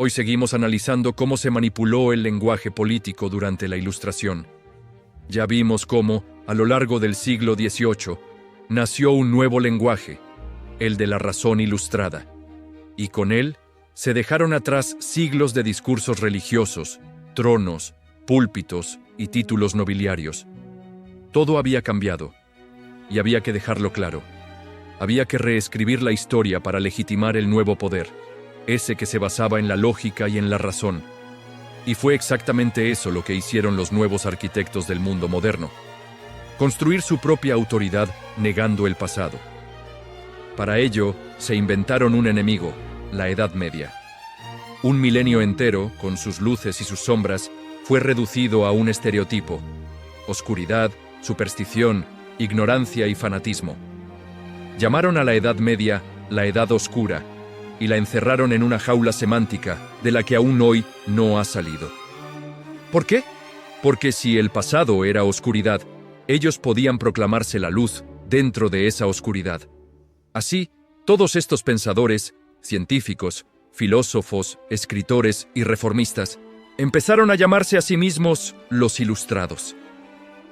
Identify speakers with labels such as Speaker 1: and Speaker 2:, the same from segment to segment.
Speaker 1: Hoy seguimos analizando cómo se manipuló el lenguaje político durante la Ilustración. Ya vimos cómo, a lo largo del siglo XVIII, nació un nuevo lenguaje, el de la razón ilustrada, y con él se dejaron atrás siglos de discursos religiosos, tronos, púlpitos y títulos nobiliarios. Todo había cambiado, y había que dejarlo claro. Había que reescribir la historia para legitimar el nuevo poder, ese que se basaba en la lógica y en la razón. Y fue exactamente eso lo que hicieron los nuevos arquitectos del mundo moderno: construir su propia autoridad negando el pasado. Para ello, se inventaron un enemigo, la Edad Media. Un milenio entero, con sus luces y sus sombras, fue reducido a un estereotipo: oscuridad, superstición, ignorancia y fanatismo. Llamaron a la Edad Media la Edad Oscura y la encerraron en una jaula semántica de la que aún hoy no ha salido. ¿Por qué? Porque si el pasado era oscuridad, ellos podían proclamarse la luz dentro de esa oscuridad. Así, todos estos pensadores, científicos, filósofos, escritores y reformistas empezaron a llamarse a sí mismos los Ilustrados.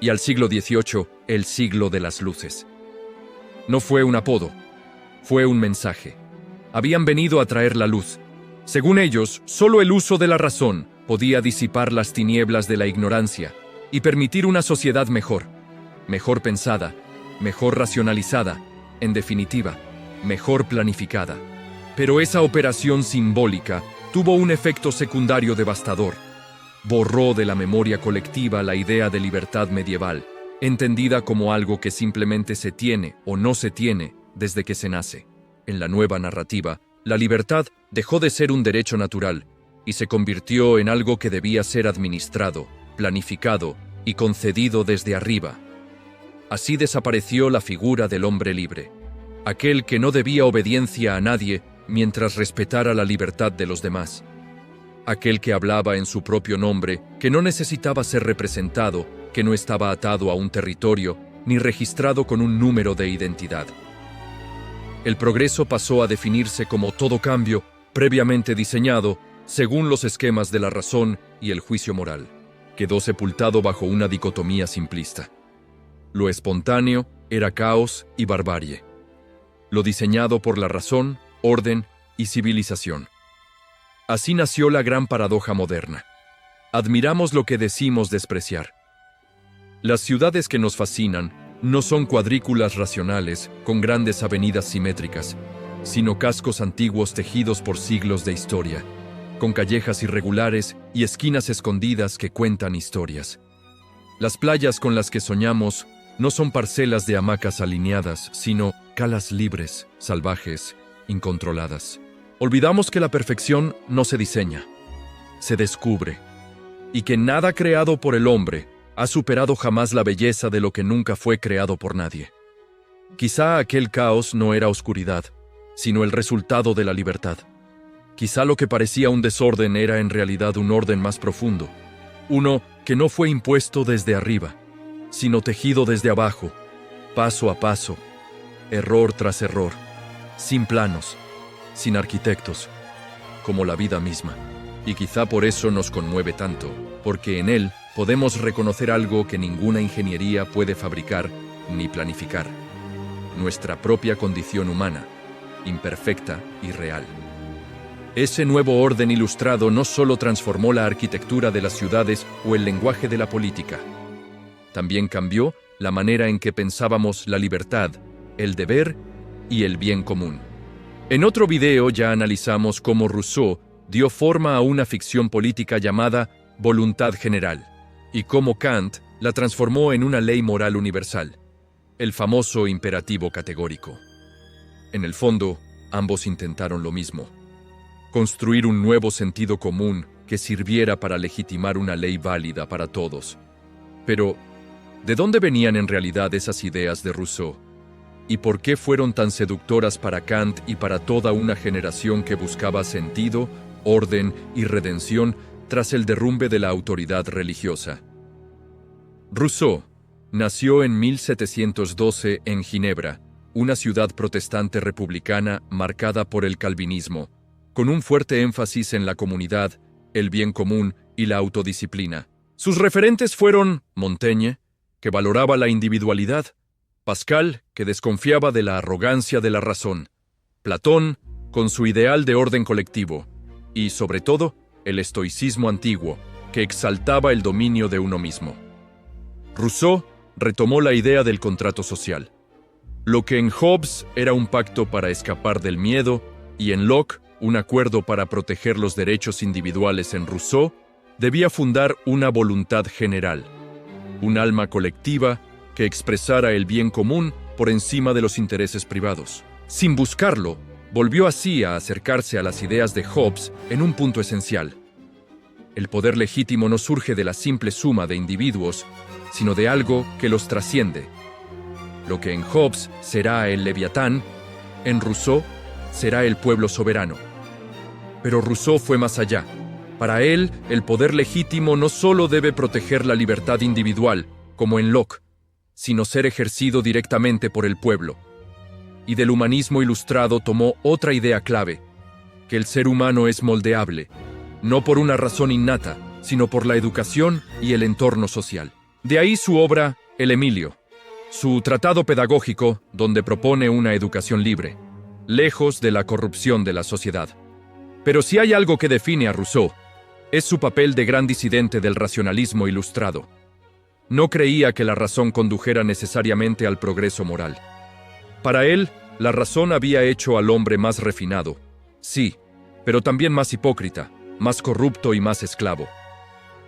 Speaker 1: Y al siglo XVIII, el siglo de las luces. No fue un apodo, fue un mensaje. Habían venido a traer la luz. Según ellos, solo el uso de la razón podía disipar las tinieblas de la ignorancia y permitir una sociedad mejor pensada, mejor racionalizada, en definitiva, mejor planificada. Pero esa operación simbólica tuvo un efecto secundario devastador. Borró de la memoria colectiva la idea de libertad medieval, entendida como algo que simplemente se tiene o no se tiene desde que se nace. En la nueva narrativa, la libertad dejó de ser un derecho natural y se convirtió en algo que debía ser administrado, planificado y concedido desde arriba. Así desapareció la figura del hombre libre, aquel que no debía obediencia a nadie mientras respetara la libertad de los demás, aquel que hablaba en su propio nombre, que no necesitaba ser representado, que no estaba atado a un territorio ni registrado con un número de identidad. El progreso pasó a definirse como todo cambio previamente diseñado según los esquemas de la razón y el juicio moral. Quedó sepultado bajo una dicotomía simplista. Lo espontáneo era caos y barbarie. Lo diseñado por la razón, orden y civilización. Así nació la gran paradoja moderna. Admiramos lo que decimos despreciar. Las ciudades que nos fascinan no son cuadrículas racionales con grandes avenidas simétricas, sino cascos antiguos tejidos por siglos de historia, con callejas irregulares y esquinas escondidas que cuentan historias. Las playas con las que soñamos no son parcelas de hamacas alineadas, sino calas libres, salvajes, incontroladas. Olvidamos que la perfección no se diseña, se descubre, y que nada creado por el hombre ha superado jamás la belleza de lo que nunca fue creado por nadie. Quizá aquel caos no era oscuridad, sino el resultado de la libertad. Quizá lo que parecía un desorden era en realidad un orden más profundo, uno que no fue impuesto desde arriba, sino tejido desde abajo, paso a paso, error tras error, sin planos, sin arquitectos, como la vida misma. Y quizá por eso nos conmueve tanto, porque en él podemos reconocer algo que ninguna ingeniería puede fabricar ni planificar: nuestra propia condición humana, imperfecta y real. Ese nuevo orden ilustrado no solo transformó la arquitectura de las ciudades o el lenguaje de la política, también cambió la manera en que pensábamos la libertad, el deber y el bien común. En otro video ya analizamos cómo Rousseau dio forma a una ficción política llamada voluntad general, y cómo Kant la transformó en una ley moral universal, el famoso imperativo categórico. En el fondo, ambos intentaron lo mismo: construir un nuevo sentido común que sirviera para legitimar una ley válida para todos. Pero, ¿de dónde venían en realidad esas ideas de Rousseau? ¿Y por qué fueron tan seductoras para Kant y para toda una generación que buscaba sentido, orden y redención tras el derrumbe de la autoridad religiosa? Rousseau nació en 1712 en Ginebra, una ciudad protestante republicana marcada por el calvinismo, con un fuerte énfasis en la comunidad, el bien común y la autodisciplina. Sus referentes fueron Montaigne, que valoraba la individualidad, Pascal, que desconfiaba de la arrogancia de la razón, Platón, con su ideal de orden colectivo, y, sobre todo, el estoicismo antiguo, que exaltaba el dominio de uno mismo. Rousseau retomó la idea del contrato social. Lo que en Hobbes era un pacto para escapar del miedo y en Locke un acuerdo para proteger los derechos individuales, en Rousseau debía fundar una voluntad general, un alma colectiva que expresara el bien común por encima de los intereses privados. Sin buscarlo, volvió así a acercarse a las ideas de Hobbes en un punto esencial. El poder legítimo no surge de la simple suma de individuos, sino de algo que los trasciende. Lo que en Hobbes será el Leviatán, en Rousseau será el pueblo soberano. Pero Rousseau fue más allá. Para él, el poder legítimo no solo debe proteger la libertad individual, como en Locke, sino ser ejercido directamente por el pueblo. Y del humanismo ilustrado tomó otra idea clave, que el ser humano es moldeable, no por una razón innata, sino por la educación y el entorno social. De ahí su obra, El Emilio, su tratado pedagógico donde propone una educación libre, lejos de la corrupción de la sociedad. Pero si hay algo que define a Rousseau, es su papel de gran disidente del racionalismo ilustrado. No creía que la razón condujera necesariamente al progreso moral. Para él, la razón había hecho al hombre más refinado, sí, pero también más hipócrita, más corrupto y más esclavo.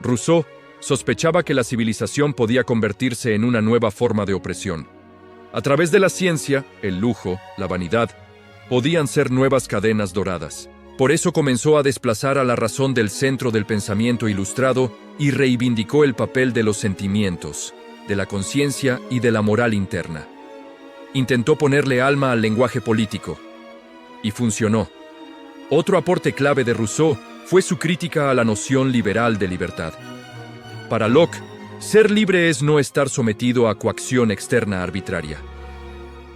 Speaker 1: Rousseau sospechaba que la civilización podía convertirse en una nueva forma de opresión. A través de la ciencia, el lujo, la vanidad, podían ser nuevas cadenas doradas. Por eso comenzó a desplazar a la razón del centro del pensamiento ilustrado y reivindicó el papel de los sentimientos, de la conciencia y de la moral interna. Intentó ponerle alma al lenguaje político. Y funcionó. Otro aporte clave de Rousseau fue su crítica a la noción liberal de libertad. Para Locke, ser libre es no estar sometido a coacción externa arbitraria.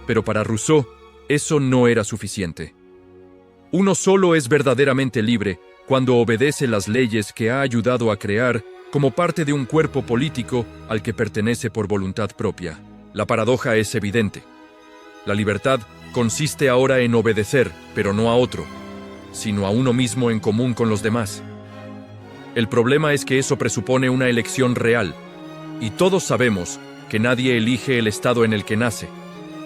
Speaker 1: Pero para Rousseau, eso no era suficiente. Uno solo es verdaderamente libre cuando obedece las leyes que ha ayudado a crear como parte de un cuerpo político al que pertenece por voluntad propia. La paradoja es evidente. La libertad consiste ahora en obedecer, pero no a otro, sino a uno mismo en común con los demás. El problema es que eso presupone una elección real, y todos sabemos que nadie elige el estado en el que nace,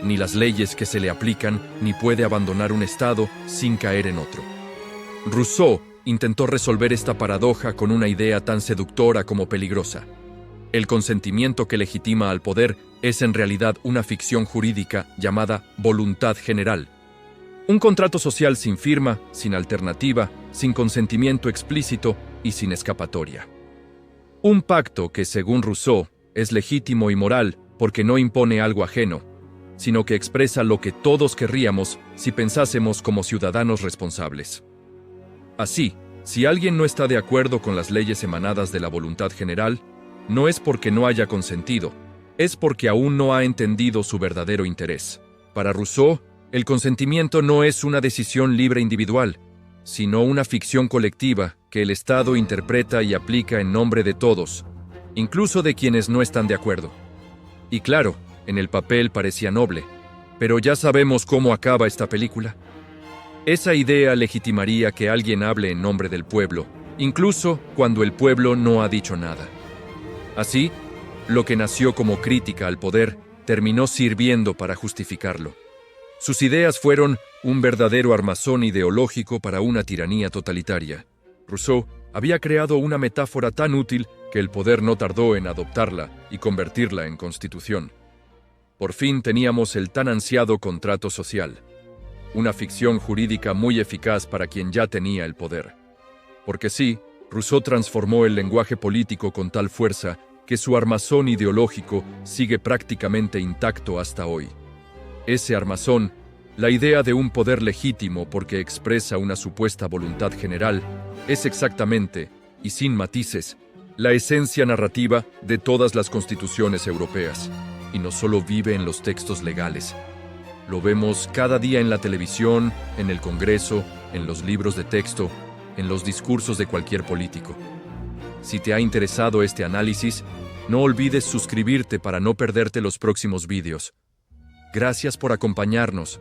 Speaker 1: ni las leyes que se le aplican, ni puede abandonar un estado sin caer en otro. Rousseau intentó resolver esta paradoja con una idea tan seductora como peligrosa. El consentimiento que legitima al poder es en realidad una ficción jurídica llamada voluntad general. Un contrato social sin firma, sin alternativa, sin consentimiento explícito y sin escapatoria. Un pacto que, según Rousseau, es legítimo y moral porque no impone algo ajeno, sino que expresa lo que todos querríamos si pensásemos como ciudadanos responsables. Así, si alguien no está de acuerdo con las leyes emanadas de la voluntad general, no es porque no haya consentido, es porque aún no ha entendido su verdadero interés. Para Rousseau, el consentimiento no es una decisión libre individual, sino una ficción colectiva que el Estado interpreta y aplica en nombre de todos, incluso de quienes no están de acuerdo. Y claro, en el papel parecía noble, pero ya sabemos cómo acaba esta película. Esa idea legitimaría que alguien hable en nombre del pueblo, incluso cuando el pueblo no ha dicho nada. Así, lo que nació como crítica al poder terminó sirviendo para justificarlo. Sus ideas fueron un verdadero armazón ideológico para una tiranía totalitaria. Rousseau había creado una metáfora tan útil que el poder no tardó en adoptarla y convertirla en constitución. Por fin teníamos el tan ansiado contrato social, una ficción jurídica muy eficaz para quien ya tenía el poder. Porque sí, Rousseau transformó el lenguaje político con tal fuerza que su armazón ideológico sigue prácticamente intacto hasta hoy. Ese armazón, la idea de un poder legítimo porque expresa una supuesta voluntad general, es exactamente, y sin matices, la esencia narrativa de todas las constituciones europeas. Y no solo vive en los textos legales. Lo vemos cada día en la televisión, en el Congreso, en los libros de texto, en los discursos de cualquier político. Si te ha interesado este análisis, no olvides suscribirte para no perderte los próximos vídeos. Gracias por acompañarnos.